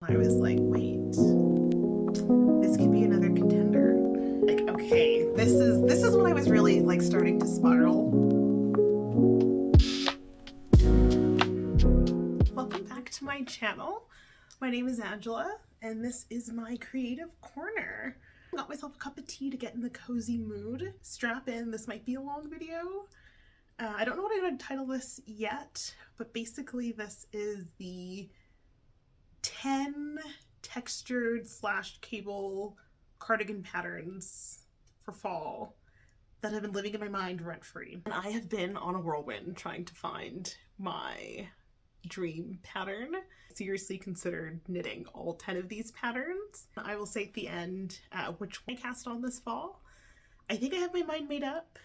I was like, wait, this could be another contender. Like, okay, this is when I was really like starting to spiral. Welcome back to my channel. My name is Angela, and this is my creative corner. I got myself a cup of tea to get in the cozy mood. Strap in, this might be a long video. I don't know what I'm going to title this yet, but basically this is the 10 textured / cable cardigan patterns for fall that have been living in my mind rent-free. And I have been on a whirlwind trying to find my dream pattern. Seriously considered knitting all 10 of these patterns. I will say at the end which one I cast on this fall. I think I have my mind made up.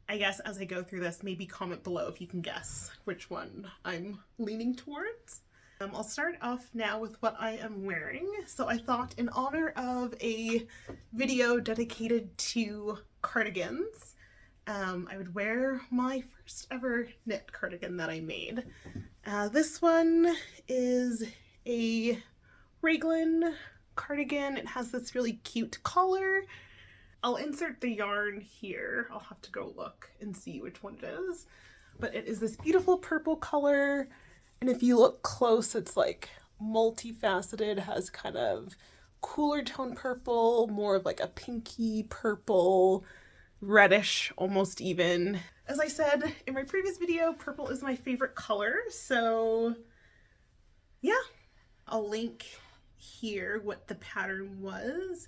I guess as I go through this, maybe comment below if you can guess which one I'm leaning towards. I'll start off now with what I am wearing. So I thought in honor of a video dedicated to cardigans, I would wear my first ever knit cardigan that I made. This one is a raglan cardigan. It has this really cute collar. I'll insert the yarn here. I'll have to go look and see which one it is. But it is this beautiful purple color. And if you look close, it's like multifaceted, has kind of cooler tone purple, more of like a pinky purple, reddish almost even. As I said in my previous video, purple is my favorite color. So yeah, I'll link here what the pattern was.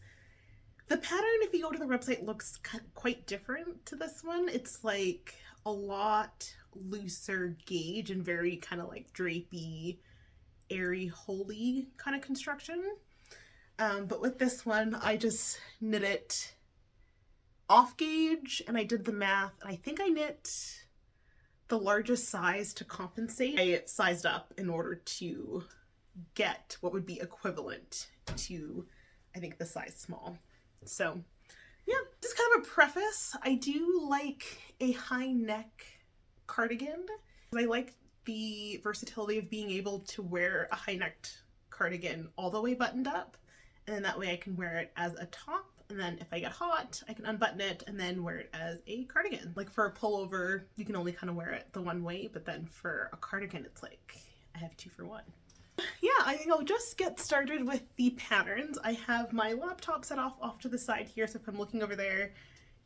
The pattern, if you go to the website, looks quite different to this one. It's like a lot looser gauge and very kind of like drapey, airy, holy kind of construction. But with this one, I just knit it off gauge and I did the math. And I think I knit the largest size to compensate. I sized up in order to get what would be equivalent to, I think, the size small. So yeah, just kind of a preface. I do like a high neck cardigan. I like the versatility of being able to wear a high necked cardigan all the way buttoned up, and then that way I can wear it as a top, and then if I get hot I can unbutton it and then wear it as a cardigan. Like for a pullover you can only kind of wear it the one way, but then for a cardigan it's like I have 2 for 1. Yeah, I think I'll just get started with the patterns. I have my laptop set off to the side here, so if I'm looking over there,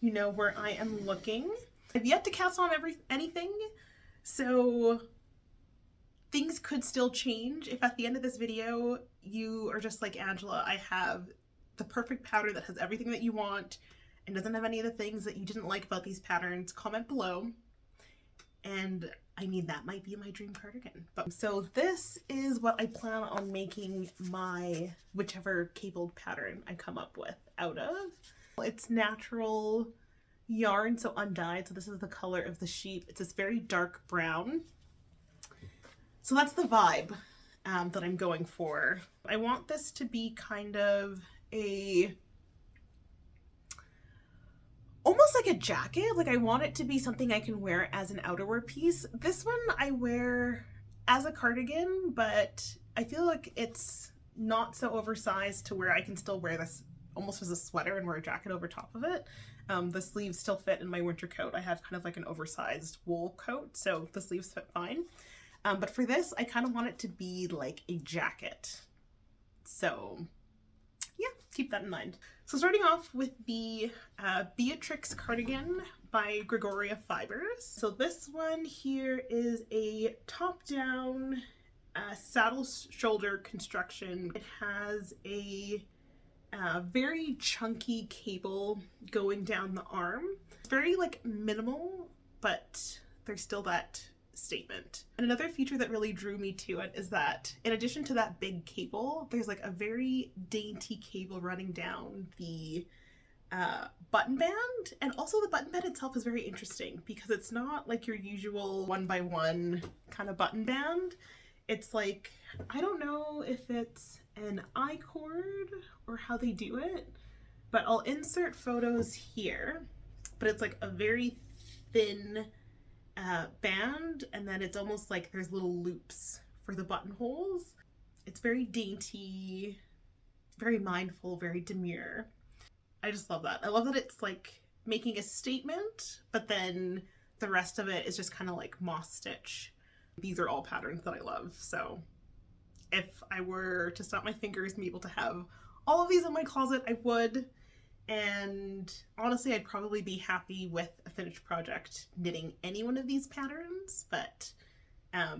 you know where I am looking. I've yet to cast on anything, so things could still change. If at the end of this video you are just like, Angela, I have the perfect pattern that has everything that you want and doesn't have any of the things that you didn't like about these patterns, comment below. And I mean, that might be my dream cardigan. But so this is what I plan on making my whichever cabled pattern I come up with out of. It's natural yarn, so undyed. So this is the color of the sheep. It's this very dark brown. So that's the vibe that I'm going for. I want this to be kind of a almost like a jacket. Like I want it to be something I can wear as an outerwear piece. This one I wear as a cardigan, but I feel like it's not so oversized to where I can still wear this almost as a sweater and wear a jacket over top of it. The sleeves still fit in my winter coat. I have kind of like an oversized wool coat, so the sleeves fit fine. But for this, I kind of want it to be like a jacket. So yeah, keep that in mind. So starting off with the Beatrix cardigan by Gregoria Fibres. So this one here is a top-down saddle shoulder construction. It has a very chunky cable going down the arm. It's very like minimal, but there's still that statement. And another feature that really drew me to it is that in addition to that big cable, there's like a very dainty cable running down the button band. And also the button band itself is very interesting because it's not like your usual 1x1 kind of button band. It's like, I don't know if it's an I-cord or how they do it, but I'll insert photos here. But it's like a very thin band, and then it's almost like there's little loops for the buttonholes. It's very dainty, very mindful, very demure. I just love that. I love that it's like making a statement, but then the rest of it is just kind of like moss stitch. These are all patterns that I love. So if I were to snap my fingers and be able to have all of these in my closet, I would. And honestly, I'd probably be happy with a finished project knitting any one of these patterns. But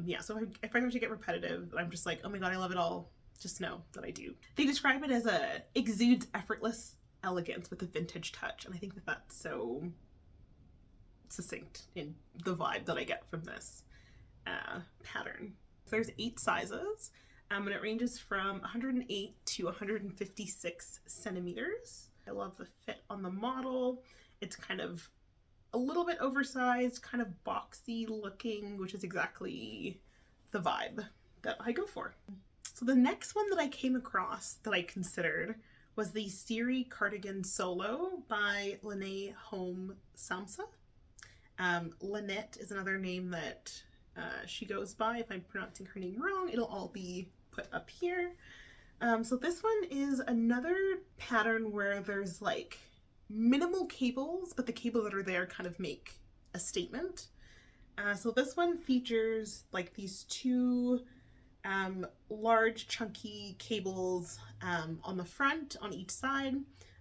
yeah, so if I were to get repetitive, I'm just like, oh my god, I love it all, just know that I do. They describe it as a exudes effortless elegance with a vintage touch, and I think that that's so succinct in the vibe that I get from this pattern. So there's 8 sizes, and it ranges from 108 to 156 centimeters. I love the fit on the model. It's kind of a little bit oversized, kind of boxy looking, which is exactly the vibe that I go for. So the next one that I came across that I considered was the Siri Cardigan Solo by LeKnit Home Samsa. LeKnit is another name that she goes by. If I'm pronouncing her name wrong, it'll all be put up here. So this one is another pattern where there's like minimal cables, but the cables that are there kind of make a statement. So this one features like these 2 large chunky cables on the front on each side.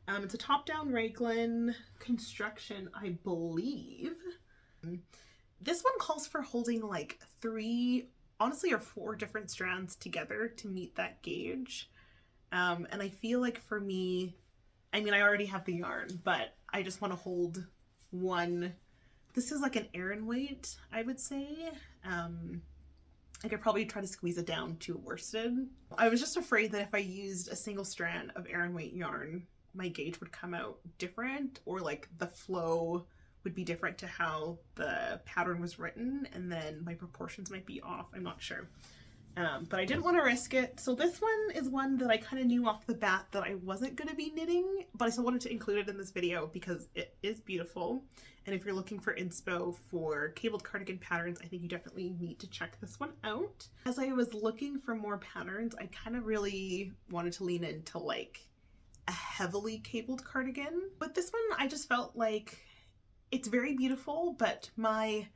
It's a top-down raglan construction, I believe. This one calls for holding like 3, honestly, or 4 different strands together to meet that gauge. And I feel like for me, I mean, I already have the yarn, but I just want to hold one. This is like an Aran weight, I would say. I could probably try to squeeze it down to a worsted. I was just afraid that if I used a single strand of Aran weight yarn, my gauge would come out different, or like the flow would be different to how the pattern was written, and then my proportions might be off. I'm not sure. But I didn't want to risk it. So this one is one that I kind of knew off the bat that I wasn't going to be knitting, but I still wanted to include it in this video because it is beautiful. And if you're looking for inspo for cabled cardigan patterns, I think you definitely need to check this one out. As I was looking for more patterns, I kind of really wanted to lean into like a heavily cabled cardigan. But this one, I just felt like it's very beautiful, but my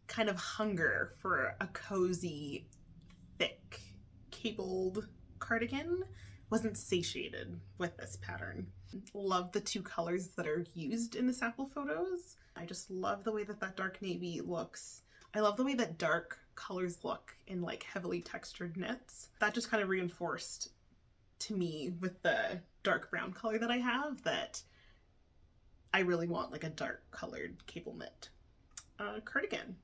kind of hunger for a cozy, thick cabled cardigan wasn't satiated with this pattern. Love the 2 colors that are used in the sample photos. I just love the way that that dark navy looks. I love the way that dark colors look in like heavily textured knits. That just kind of reinforced to me with the dark brown color that I have that I really want like a dark colored cable knit cardigan.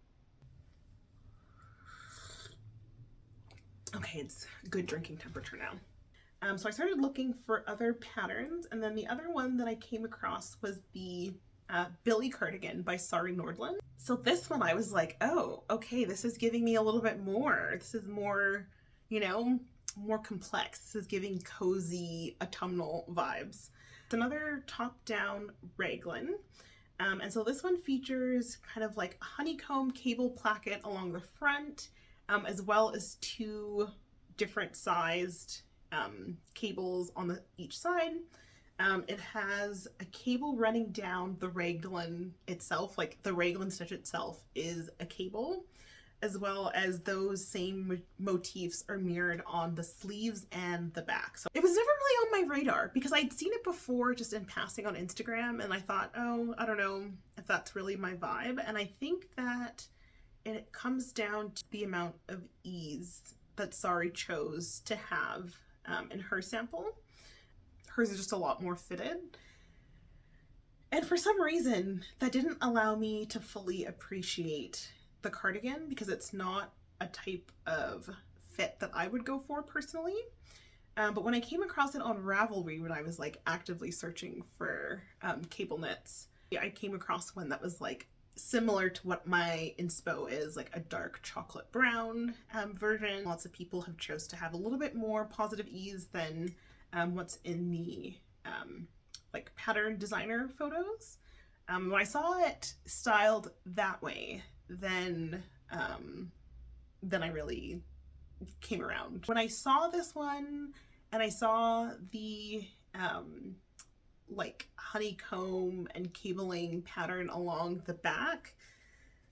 Okay, it's good drinking temperature now. So I started looking for other patterns, and then the other one that I came across was the Billie cardigan by Sari Nordlund. So this one I was like, oh, okay, this is giving me a little bit more. This is more, you know, more complex. This is giving cozy autumnal vibes. It's another top-down raglan. And so this one features kind of like a honeycomb cable placket along the front, as well as 2 different sized cables on each side. It has a cable running down the raglan itself, like the raglan stitch itself is a cable, as well as those same motifs are mirrored on the sleeves and the back. So it was never really on my radar because I'd seen it before just in passing on Instagram, and I thought, oh, I don't know if that's really my vibe. And I think that it comes down to the amount of ease that Sari chose to have in her sample. Hers is just a lot more fitted. And for some reason, that didn't allow me to fully appreciate the cardigan because it's not a type of fit that I would go for personally. But when I came across it on Ravelry, when I was like actively searching for cable knits, I came across one that was like similar to what my inspo is, like a dark chocolate brown version. Lots of people have chose to have a little bit more positive ease than what's in the like pattern designer photos. When I saw it styled that way, then I really came around. When I saw this one and I saw the like honeycomb and cabling pattern along the back,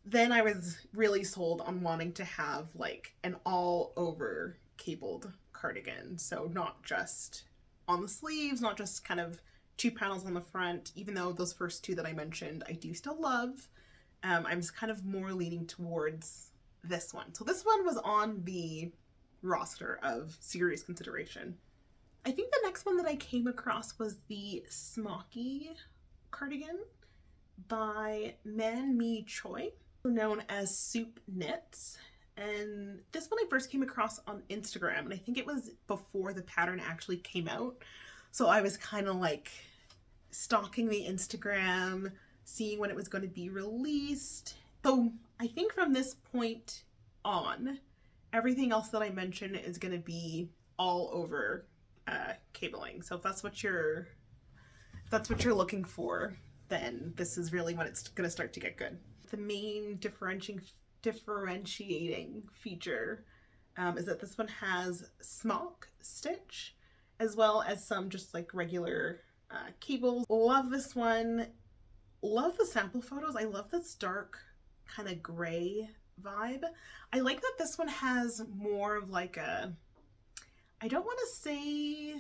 then I was really sold on wanting to have like an all over cabled cardigan. So not just on the sleeves, not just kind of 2 panels on the front, even though those first 2 that I mentioned I do still love. I'm just kind of more leaning towards this one. So this one was on the roster of serious consideration. I think the next one that I came across was the Smocky cardigan by Man Mi Choi, known as Soop Knits. And this one I first came across on Instagram, and I think it was before the pattern actually came out. So I was kind of like stalking the Instagram, seeing when it was going to be released. So I think from this point on, everything else that I mentioned is going to be all over cabling. So if that's what you're looking for, then this is really when it's going to start to get good. The main differentiating feature is that this one has smock stitch, as well as some just like regular cables. Love this one. Love the sample photos. I love this dark kind of gray vibe. I like that this one has more of like a, I don't want to say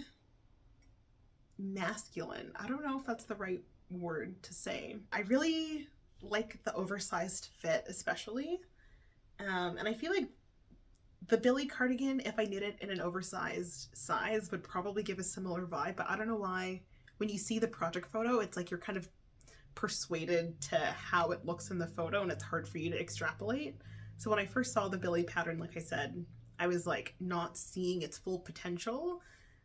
masculine. I don't know if that's the right word to say. I really like the oversized fit especially. And I feel like the Billie cardigan, if I knit it in an oversized size, would probably give a similar vibe, but I don't know why when you see the project photo, it's like you're kind of persuaded to how it looks in the photo and it's hard for you to extrapolate. So when I first saw the Billie pattern, like I said, I was like not seeing its full potential.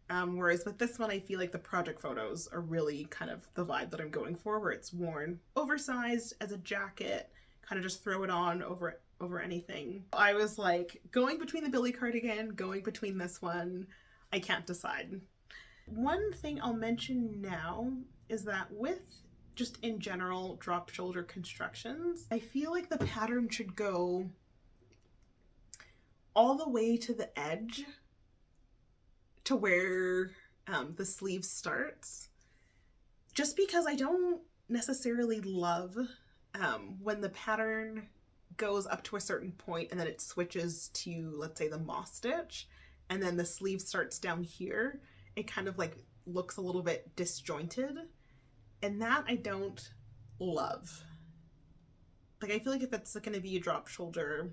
Whereas with this one, I feel like the project photos are really kind of the vibe that I'm going for, where it's worn oversized as a jacket, kind of just throw it on over anything. I was like going between the Billie cardigan, going between this one. I can't decide. One thing I'll mention now is that with just in general drop shoulder constructions, I feel like the pattern should go all the way to the edge to where the sleeve starts, just because I don't necessarily love when the pattern goes up to a certain point and then it switches to, let's say, the moss stitch, and then the sleeve starts down here. It kind of like looks a little bit disjointed, and that I don't love. Like, I feel like if it's going to be a drop shoulder,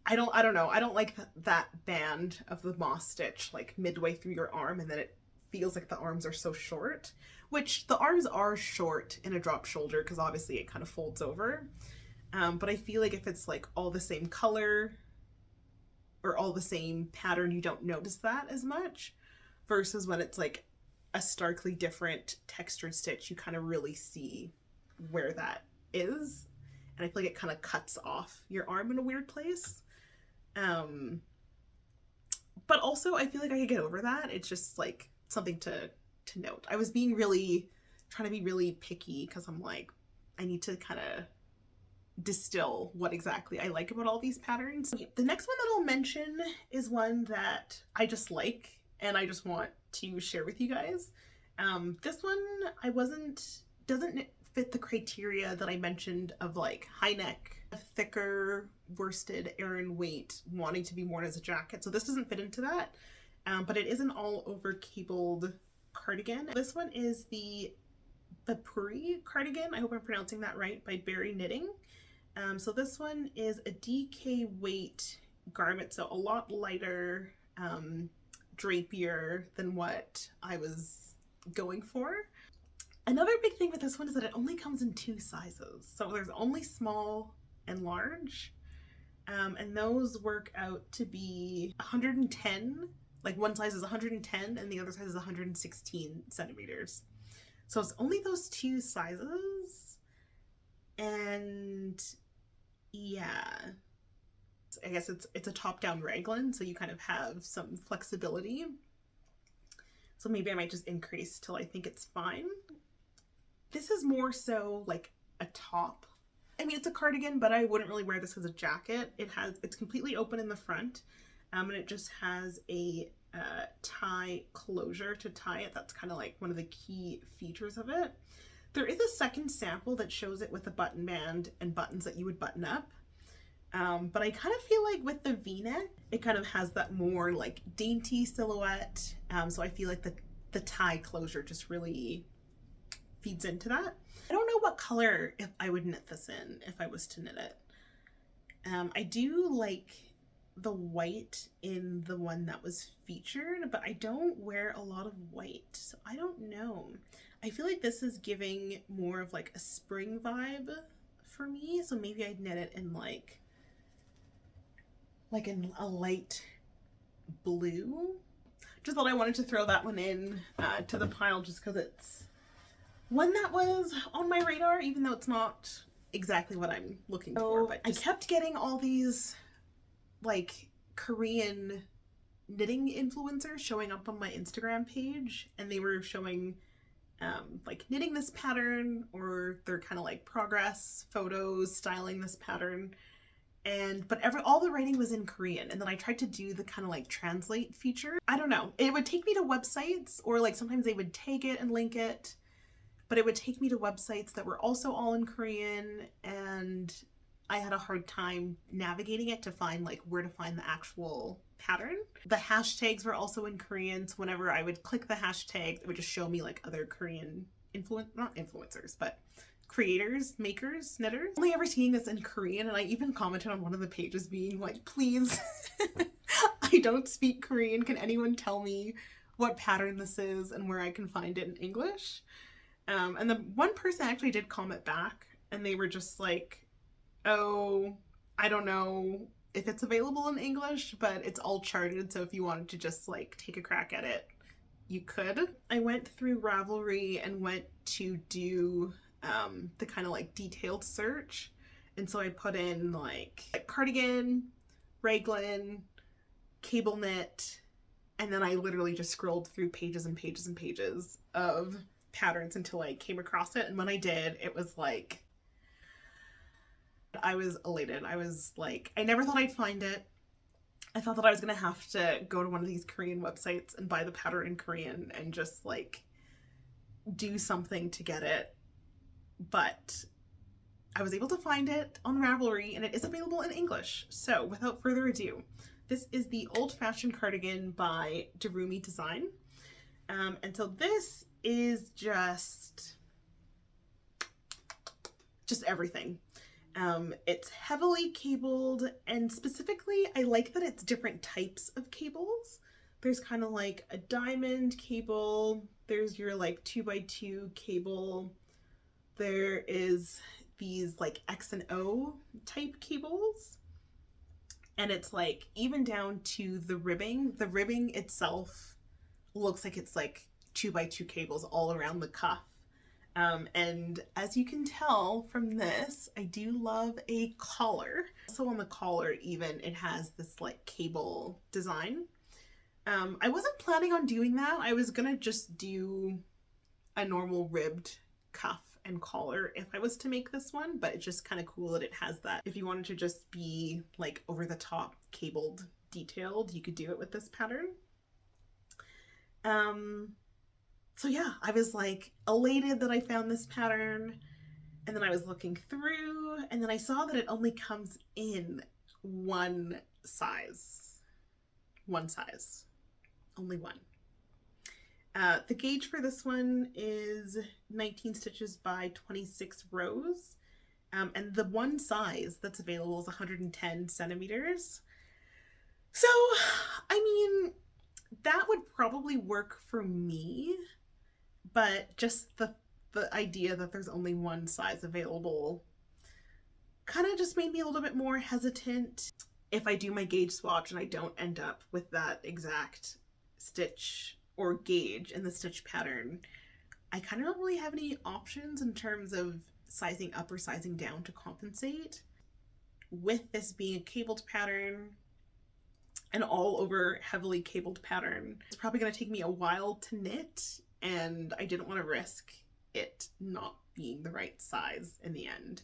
I don't know. I don't like that band of the moss stitch like midway through your arm, and then it feels like the arms are so short, which the arms are short in a drop shoulder because obviously it kind of folds over. But I feel like if it's like all the same color or all the same pattern, you don't notice that as much, versus when it's like a starkly different textured stitch, you kind of really see where that is. And I feel like it kind of cuts off your arm in a weird place. But also I feel like I could get over that. It's just like something to note. I was being really, trying to be really picky because I'm like, I need to kind of distill what exactly I like about all these patterns. The next one that I'll mention is one that I just like and I just want to share with you guys. This one doesn't fit the criteria that I mentioned of like high neck, thicker worsted Aran weight, wanting to be worn as a jacket. So this doesn't fit into that, but it is an all over cabled cardigan. This one is the Bapuri Cardigan, I hope I'm pronouncing that right, by berryknitting. So this one is a DK weight garment, so a lot lighter, drapier than what I was going for. Another big thing with this one is that it only comes in 2 sizes. So there's only small and large, and those work out to be 110, like one size is 110 and the other size is 116 centimeters. So it's only those 2 sizes, and yeah, I guess it's a top-down raglan, so you kind of have some flexibility. So maybe I might just increase till I think it's fine. This is more so like a top I mean, it's a cardigan, but I wouldn't really wear this as a jacket. It's completely open in the front, and it just has a tie closure to tie it. That's kind of like one of the key features of it. There is a second sample that shows it with a button band and buttons that you would button up. But I kind of feel like with the V-neck, it kind of has that more like dainty silhouette. So I feel like the tie closure just really feeds into that. I don't know what color if I would knit this in if I was to knit it. I do like the white in the one that was featured, but I don't wear a lot of white, so I don't know. I feel like this is giving more of like a spring vibe for me, so maybe I'd knit it in like in a light blue. Just thought I wanted to throw that one in to the pile just because it's one that was on my radar, even though it's not exactly what I'm looking for. But I kept getting all these like Korean knitting influencers showing up on my Instagram page, and they were showing like knitting this pattern, or they're kind of like progress photos styling this pattern. But all the writing was in Korean, and then I tried to do the kind of like translate feature. I don't know, it would take me to websites, or like sometimes they would tag it and link it, but it would take me to websites that were also all in Korean, and I had a hard time navigating it to find like where to find the actual pattern. The hashtags were also in Korean, so whenever I would click the hashtag, it would just show me like other Korean not influencers, but creators, makers, knitters. Only ever seeing this in Korean, and I even commented on one of the pages being like, please, I don't speak Korean. Can anyone tell me what pattern this is and where I can find it in English? And the one person actually did comment back, and they were just like, oh, I don't know if it's available in English, but it's all charted, so if you wanted to just like take a crack at it, you could. I went through Ravelry and went to do the kind of like detailed search, and so I put in like cardigan, raglan, cable knit, and then I literally just scrolled through pages and pages and pages of patterns until I came across it. And when I did, it was like, I was elated. I was like, I never thought I'd find it. I thought that I was gonna have to go to one of these Korean websites and buy the pattern in Korean and just like do something to get it. But I was able to find it on Ravelry, and it is available in English. So without further ado, this is the Old Fashioned Cardigan by Doorumi Design. And so this is just everything. It's heavily cabled, and specifically I like that it's different types of cables. There's kind of like a diamond cable, there's your like 2x2 cable, there is these like X and O type cables, and it's like even down to the ribbing. The ribbing itself looks like it's like 2x2 cables all around the cuff. And as you can tell from this, I do love a collar. So on the collar even, it has this like cable design. I wasn't planning on doing that. I was gonna just do a normal ribbed cuff and collar if I was to make this one, but it's just kind of cool that it has that. If you wanted to just be like over the top cabled detailed, you could do it with this pattern. So yeah, I was like elated that I found this pattern, and then I was looking through, and then I saw that it only comes in one size, only one. The gauge for this one is 19 stitches by 26 rows, and the one size that's available is 110 centimeters. So, I mean, that would probably work for me, but just the idea that there's only one size available kind of just made me a little bit more hesitant. If I do my gauge swatch and I don't end up with that exact stitch or gauge in the stitch pattern, I kind of don't really have any options in terms of sizing up or sizing down to compensate. With this being a cabled pattern, an all over heavily cabled pattern, it's probably going to take me a while to knit, and I didn't want to risk it not being the right size in the end.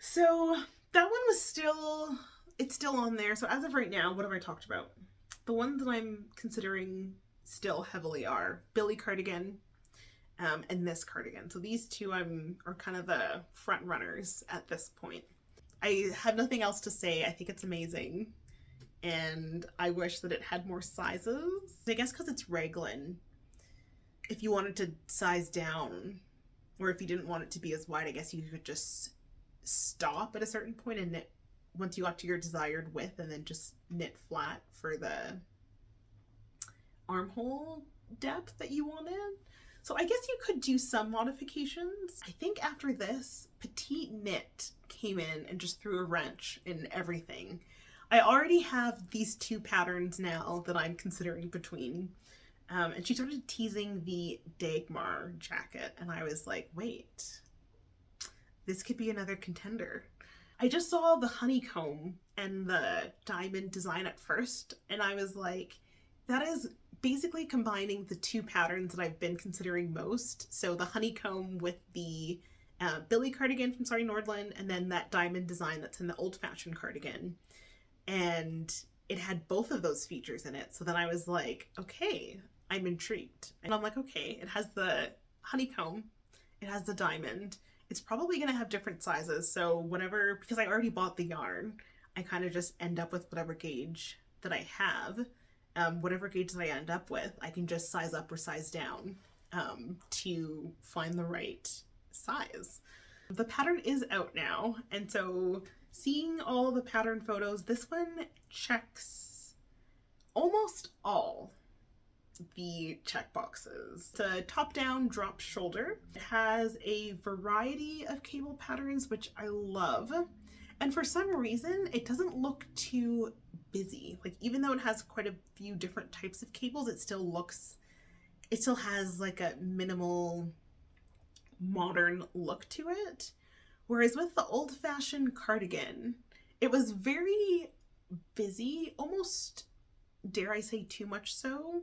So that one was still, it's still on there. So as of right now, what have I talked about? The ones that I'm considering still heavily are Billie Cardigan and this cardigan. So these two are kind of the front runners at this point. I have nothing else to say. I think it's amazing. And I wish that it had more sizes. I guess because it's raglan, if you wanted to size down, or if you didn't want it to be as wide, I guess you could just stop at a certain point and knit once you got to your desired width, and then just knit flat for the armhole depth that you wanted. So I guess you could do some modifications. I think after this, PetiteKnit came in and just threw a wrench in everything. I already have these two patterns now that I'm considering between. And she started teasing the Dagmar jacket, and I was like, wait, this could be another contender. I just saw the honeycomb and the diamond design at first, and I was like, that is basically combining the two patterns that I've been considering most. So the honeycomb with the Billie cardigan from Sari Nordlund, and then that diamond design that's in the old-fashioned cardigan. And it had both of those features in it. So then I was like, okay, I'm intrigued. And I'm like, okay, it has the honeycomb, it has the diamond. It's probably going to have different sizes. So whatever, because I already bought the yarn, I kind of just end up with whatever gauge that I have. Whatever gauge that I end up with, I can just size up or size down to find the right size. The pattern is out now, and so seeing all the pattern photos, this one checks almost all the check boxes. It's a top-down drop shoulder. It has a variety of cable patterns, which I love. And for some reason, it doesn't look too busy. Like, even though it has quite a few different types of cables, it still has like a minimal modern look to it. Whereas with the old-fashioned cardigan, it was very busy, almost, dare I say, too much so.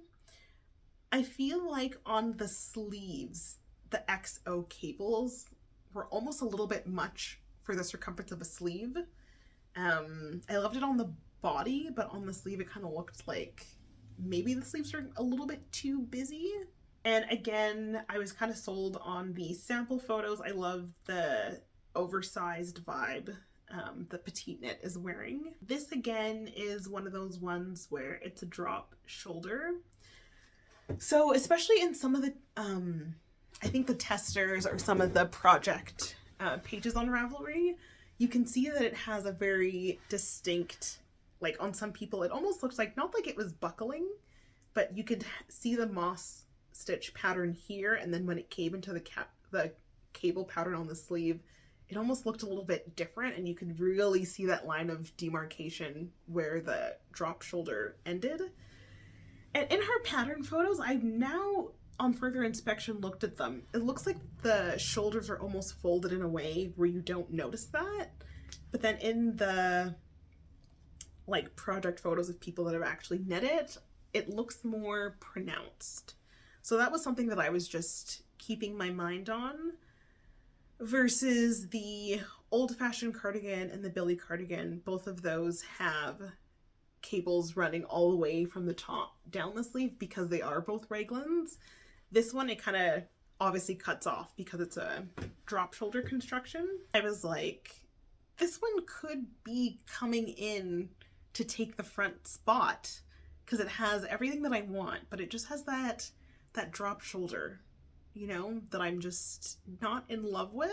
I feel like on the sleeves, the XO cables were almost a little bit much for the circumference of a sleeve. I loved it on the body, but on the sleeve it kind of looked like maybe the sleeves are a little bit too busy. And again, I was kind of sold on the sample photos. I love the oversized vibe that PetiteKnit is wearing. This again is one of those ones where it's a drop shoulder. So especially in some of the, I think the testers or some of the project pages on Ravelry, you can see that it has a very distinct, like on some people, it almost looks like, not like it was buckling, but you could see the moss stitch pattern here. And then when it came into the cable pattern on the sleeve, it almost looked a little bit different. And you could really see that line of demarcation where the drop shoulder ended. And in her pattern photos, I've now, on further inspection, looked at them. It looks like the shoulders are almost folded in a way where you don't notice that. But then in the like project photos of people that have actually knit it, it looks more pronounced. So that was something that I was just keeping my mind on, versus the old-fashioned cardigan and the Billie cardigan. Both of those have cables running all the way from the top down the sleeve because they are both raglans. This one, it kind of obviously cuts off because it's a drop shoulder construction. I was like, this one could be coming in to take the front spot because it has everything that I want, but it just has that drop shoulder, you know, that I'm just not in love with.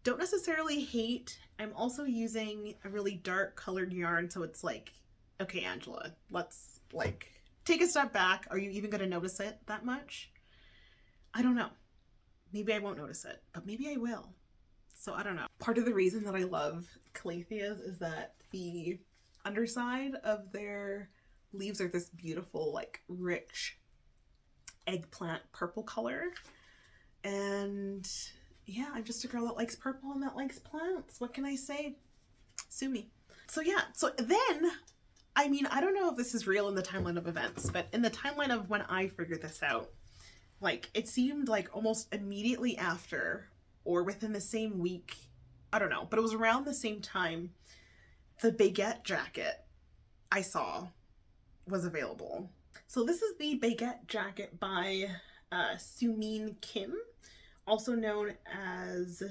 Don't necessarily hate. I'm also using a really dark colored yarn, so it's like, okay, Angela, let's like take a step back. Are you even going to notice it that much? I don't know. Maybe I won't notice it, but maybe I will. So I don't know. Part of the reason that I love Calatheas is that the underside of their leaves are this beautiful, like, rich eggplant purple color. And yeah, I'm just a girl that likes purple and that likes plants. What can I say? Sue me. So yeah, so then, I mean, I don't know if this is real in the timeline of events, but in the timeline of when I figured this out, like, it seemed like almost immediately after or within the same week I don't know, but it was around the same time the Baguette jacket I saw was available. So this is the Baguette jacket by Soumine Kim, also known as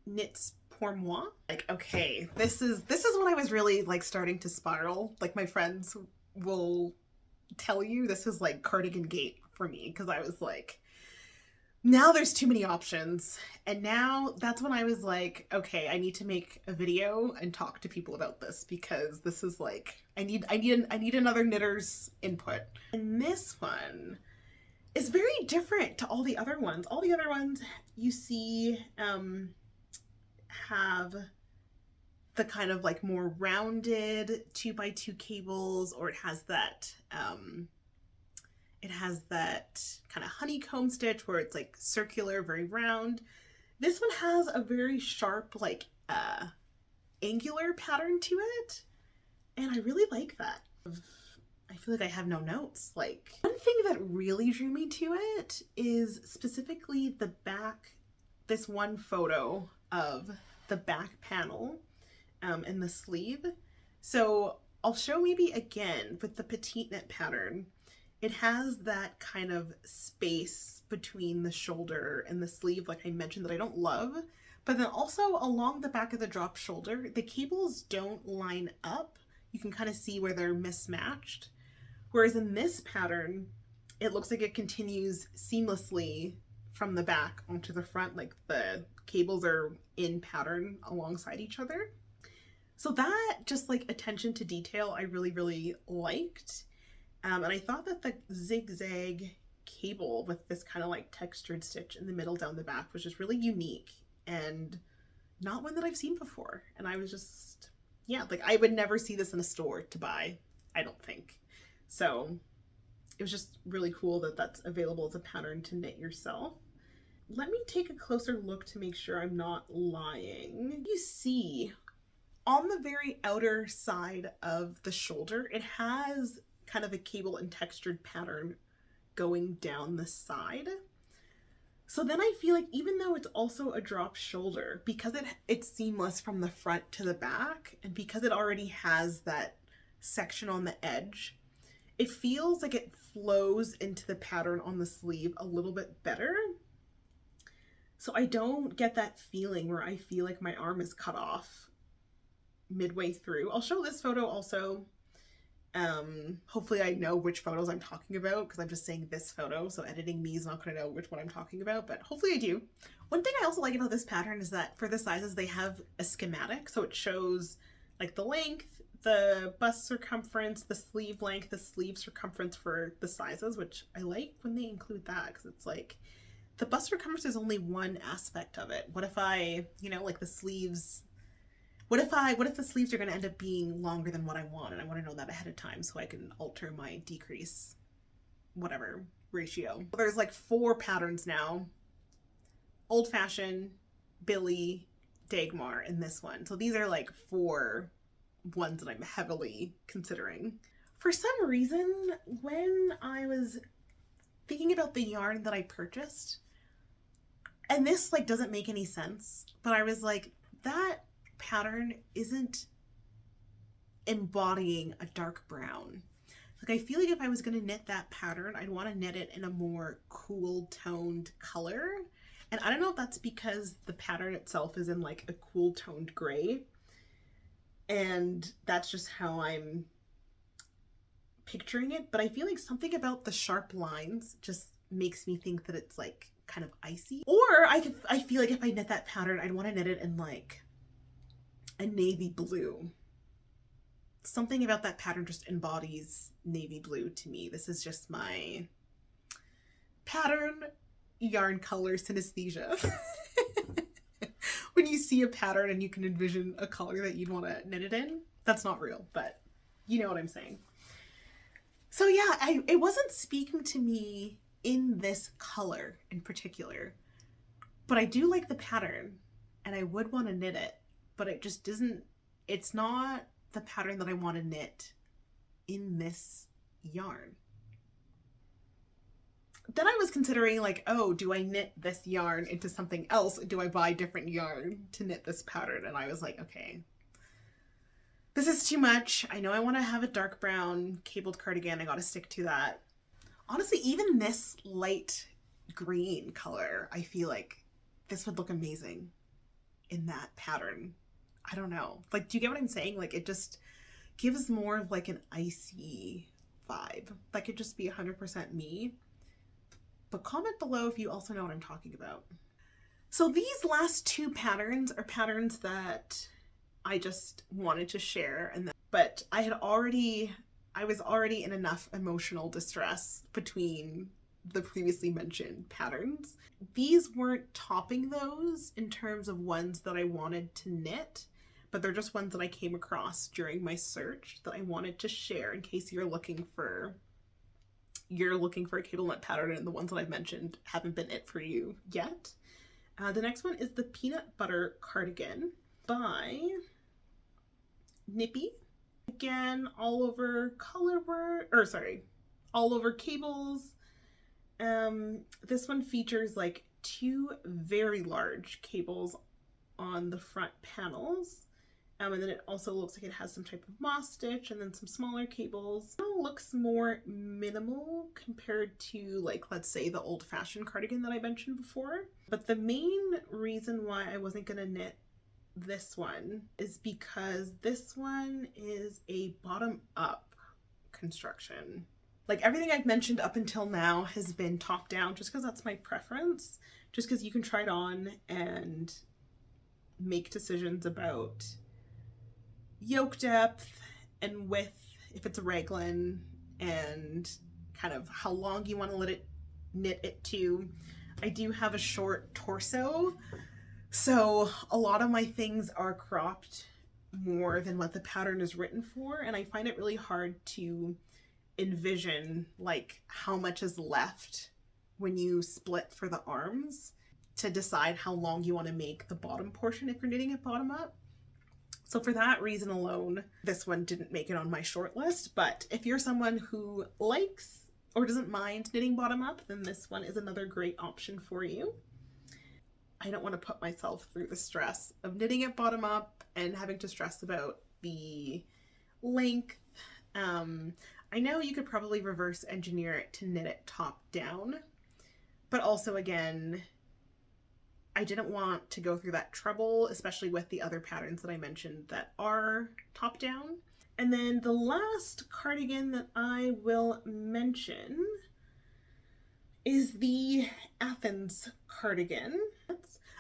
Knits pour moi. Like, okay, this is when I was really like starting to spiral. Like, my friends will tell you this is like cardigan gate for me, because I was like, now there's too many options. And now that's when I was like, okay, I need to make a video and talk to people about this, because this is like, I need another knitter's input. And this one is very different to all the other ones. All the other ones you see have the kind of like more rounded 2x2 cables, or it has that kind of honeycomb stitch where it's like circular, very round. This one has a very sharp, like angular pattern to it, and I really like that. I feel like I have no notes. Like, one thing that really drew me to it is specifically the back, this one photo of the back panel and the sleeve. So I'll show maybe again with the PetiteKnit pattern. It has that kind of space between the shoulder and the sleeve, like I mentioned, that I don't love. But then also along the back of the drop shoulder, the cables don't line up. You can kind of see where they're mismatched. Whereas in this pattern, it looks like it continues seamlessly from the back onto the front, like the cables are in pattern alongside each other. So that just like attention to detail I really, really liked. And I thought that the zigzag cable with this kind of like textured stitch in the middle down the back was just really unique and not one that I've seen before. And I was just, yeah, like I would never see this in a store to buy, I don't think. So it was just really cool that that's available as a pattern to knit yourself. Let me take a closer look to make sure I'm not lying. You see on the very outer side of the shoulder, it has kind of a cable and textured pattern going down the side. So then I feel like even though it's also a drop shoulder, because it's seamless from the front to the back, and because it already has that section on the edge, it feels like it flows into the pattern on the sleeve a little bit better. So I don't get that feeling where I feel like my arm is cut off midway through. I'll show this photo also. Hopefully I know which photos I'm talking about, because I'm just saying this photo, so editing me is not going to know which one I'm talking about, but hopefully I do. One thing I also like about this pattern is that for the sizes they have a schematic, so it shows like the length, the bust circumference, the sleeve length, the sleeve circumference for the sizes, which I like when they include that, because it's like the bust circumference is only one aspect of it. What if I, you know, like the sleeves, what if the sleeves are going to end up being longer than what I want, and I want to know that ahead of time so I can alter my decrease, whatever, ratio. There's like 4 patterns now. Old Fashioned, Billie, Dagmar, and this one. So these are like 4 ones that I'm heavily considering. For some reason, when I was thinking about the yarn that I purchased, and this like doesn't make any sense, but I was like, that pattern isn't embodying a dark brown. Like, I feel like if I was going to knit that pattern, I'd want to knit it in a more cool toned color. And I don't know if that's because the pattern itself is in like a cool toned gray, and that's just how I'm picturing it. But I feel like something about the sharp lines just makes me think that it's like kind of icy. Or I feel like if I knit that pattern, I'd want to knit it in like a navy blue. Something about that pattern just embodies navy blue to me. This is just my pattern yarn color synesthesia. When you see a pattern and you can envision a color that you'd want to knit it in, that's not real, but you know what I'm saying. So yeah, it wasn't speaking to me in this color in particular, but I do like the pattern and I would want to knit it, but it just isn't, it's not the pattern that I want to knit in this yarn. then I was considering like, oh, do I knit this yarn into something else? Do I buy different yarn to knit this pattern? And I was like, okay, this is too much. I know I want to have a dark brown cabled cardigan. I got to stick to that. Honestly, even this light green color, I feel like this would look amazing in that pattern. I don't know. Like, do you get what I'm saying? Like, it just gives more of like an icy vibe. That could just be 100% me. But comment below if you also know what I'm talking about. So these last two patterns are patterns that I just wanted to share, but I was already in enough emotional distress between the previously mentioned patterns. These weren't topping those in terms of ones that I wanted to knit, but they're just ones that I came across during my search that I wanted to share in case you're looking for a cable knit pattern and the ones that I've mentioned haven't been it for you yet. The next one is the Peanut Butter Cardigan by Nippy. Again, all over all over cables. This one features like two very large cables on the front panels. And then it also looks like it has some type of moss stitch and then some smaller cables. It looks more minimal compared to, like, let's say the old-fashioned cardigan that I mentioned before. But the main reason why I wasn't gonna knit this one is because this one is a bottom-up construction. Like, everything I've mentioned up until now has been top-down just because that's my preference. Just because you can try it on and make decisions about yoke depth and width if it's a raglan and kind of how long you want to let it knit it to. I do have a short torso, so a lot of my things are cropped more than what the pattern is written for, and I find it really hard to envision like how much is left when you split for the arms to decide how long you want to make the bottom portion if you're knitting it bottom up. So for that reason alone, this one didn't make it on my short list, but if you're someone who likes or doesn't mind knitting bottom up, then this one is another great option for you. I don't want to put myself through the stress of knitting it bottom up and having to stress about the length. I know you could probably reverse engineer it to knit it top down, but also again, I didn't want to go through that trouble, especially with the other patterns that I mentioned that are top down. And then the last cardigan that I will mention is the Athens Cardigan.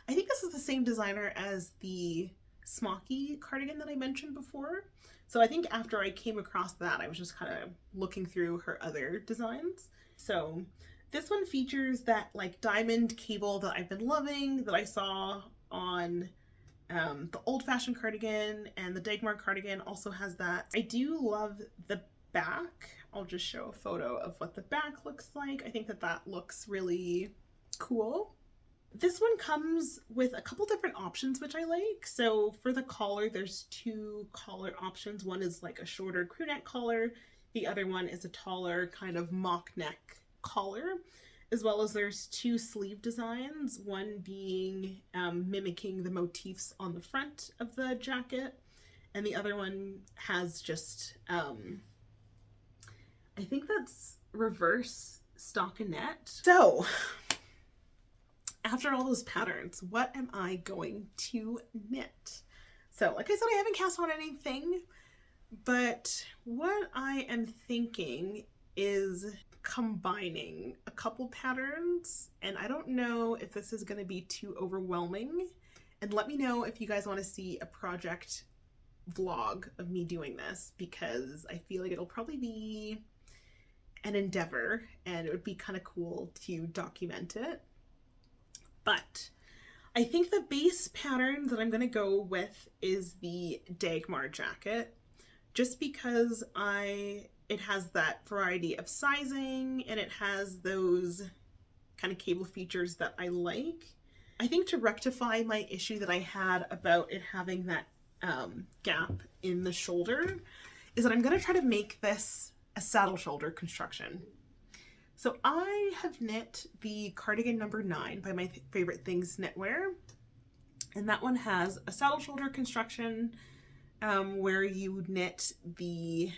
I think this is the same designer as the Smocky cardigan that I mentioned before. So I think after I came across that, I was just kind of looking through her other designs. So this one features that like diamond cable that I've been loving, that I saw on the old-fashioned cardigan, and the Dagmar cardigan also has that. I do love the back. I'll just show a photo of what the back looks like. I think that that looks really cool. This one comes with a couple different options, which I like. So for the collar, there's two collar options. One is like a shorter crew neck collar. The other one is a taller kind of mock neck collar, as well as there's two sleeve designs, one being mimicking the motifs on the front of the jacket, and the other one has just I think that's reverse stockinette. So after all those patterns, what am I going to knit? So like I said, I haven't cast on anything, but what I am thinking is combining a couple patterns, and I don't know if this is going to be too overwhelming, and let me know if you guys want to see a project vlog of me doing this, because I feel like it'll probably be an endeavor and it would be kind of cool to document it. But I think the base pattern that I'm going to go with is the Dagmar jacket, just because it has that variety of sizing and it has those kind of cable features that I like. I think to rectify my issue that I had about it having that gap in the shoulder is that I'm going to try to make this a saddle shoulder construction. So I have knit the cardigan number 9 by My Favorite Things Knitwear. And that one has a saddle shoulder construction where you knit the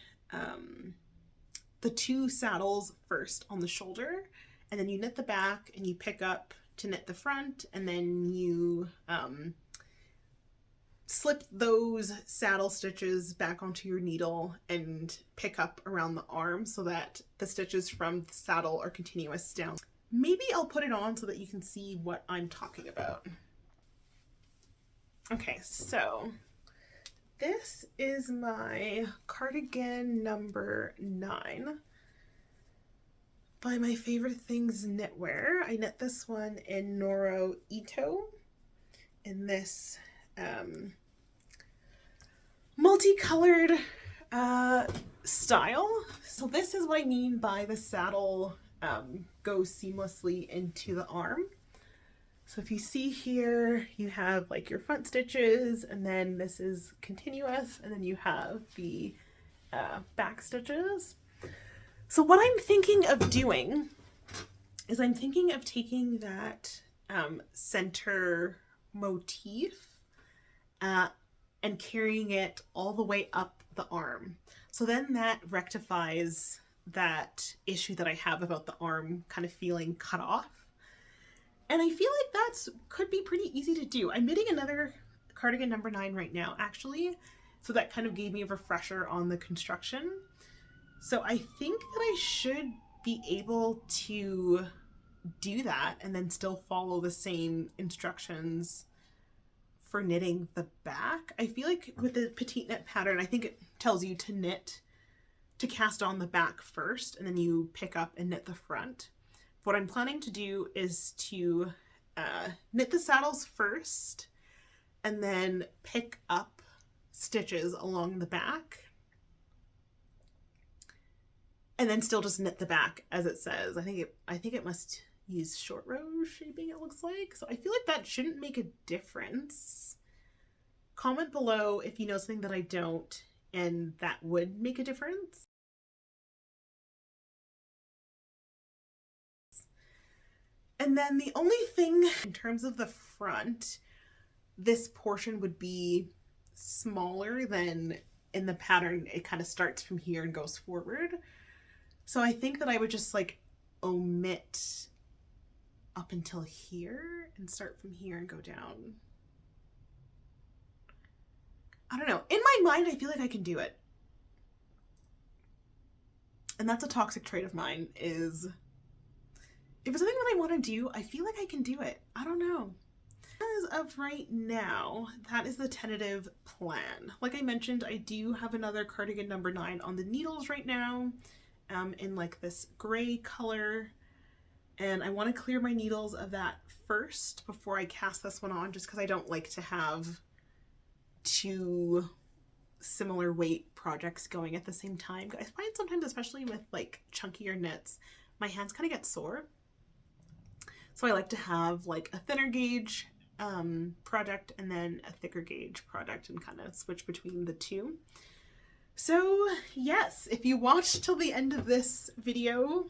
2 saddles first on the shoulder, and then you knit the back and you pick up to knit the front, and then you slip those saddle stitches back onto your needle and pick up around the arm so that the stitches from the saddle are continuous down. Maybe I'll put it on so that you can see what I'm talking about. Okay, so this is my cardigan number 9 by My Favorite Things Knitwear. I knit this one in Noro Ito in this multicolored style. So this is what I mean by the saddle goes seamlessly into the arm. So if you see here, you have like your front stitches, and then this is continuous, and then you have the back stitches. So what I'm thinking of doing is I'm thinking of taking that center motif and carrying it all the way up the arm. So then that rectifies that issue that I have about the arm kind of feeling cut off. And I feel like that's could be pretty easy to do. I'm knitting another cardigan number 9 right now, actually. So that kind of gave me a refresher on the construction. So I think that I should be able to do that and then still follow the same instructions for knitting the back. I feel like with the PetiteKnit pattern, I think it tells you to knit, to cast on the back first, and then you pick up and knit the front. What I'm planning to do is to knit the saddles first and then pick up stitches along the back, and then still just knit the back as it says. I think it must use short row shaping, it looks like. So I feel like that shouldn't make a difference. Comment below if you know something that I don't and that would make a difference. And then the only thing in terms of the front, this portion would be smaller than in the pattern. It kind of starts from here and goes forward. So I think that I would just like omit up until here and start from here and go down. I don't know. In my mind, I feel like I can do it. And that's a toxic trait of mine, is if it's something that I want to do, I feel like I can do it. I don't know. As of right now, that is the tentative plan. Like I mentioned, I do have another cardigan number 9 on the needles right now, in like this gray color. And I want to clear my needles of that first before I cast this one on, just because I don't like to have 2 similar weight projects going at the same time. I find sometimes, especially with like chunkier knits, my hands kind of get sore. So I like to have like a thinner gauge project and then a thicker gauge project and kind of switch between the 2. So yes, if you watched till the end of this video,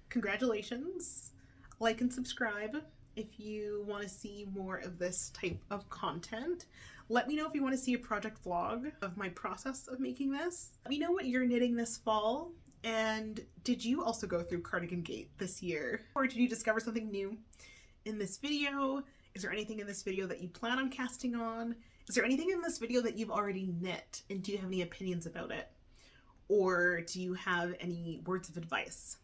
congratulations. Like and subscribe if you want to see more of this type of content. Let me know if you want to see a project vlog of my process of making this. Let me know what you're knitting this fall. And did you also go through Cardigan Gate this year? Or did you discover something new in this video? Is there anything in this video that you plan on casting on? Is there anything in this video that you've already knit, and do you have any opinions about it? Or do you have any words of advice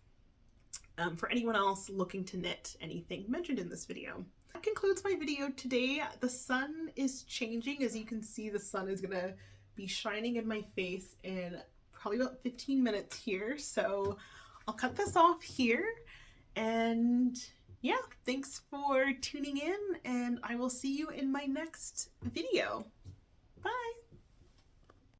for anyone else looking to knit anything mentioned in this video? That concludes my video today. The sun is changing. As you can see, the sun is gonna be shining in my face in probably about 15 minutes here. So I'll cut this off here, and yeah, thanks for tuning in, and I will see you in my next video.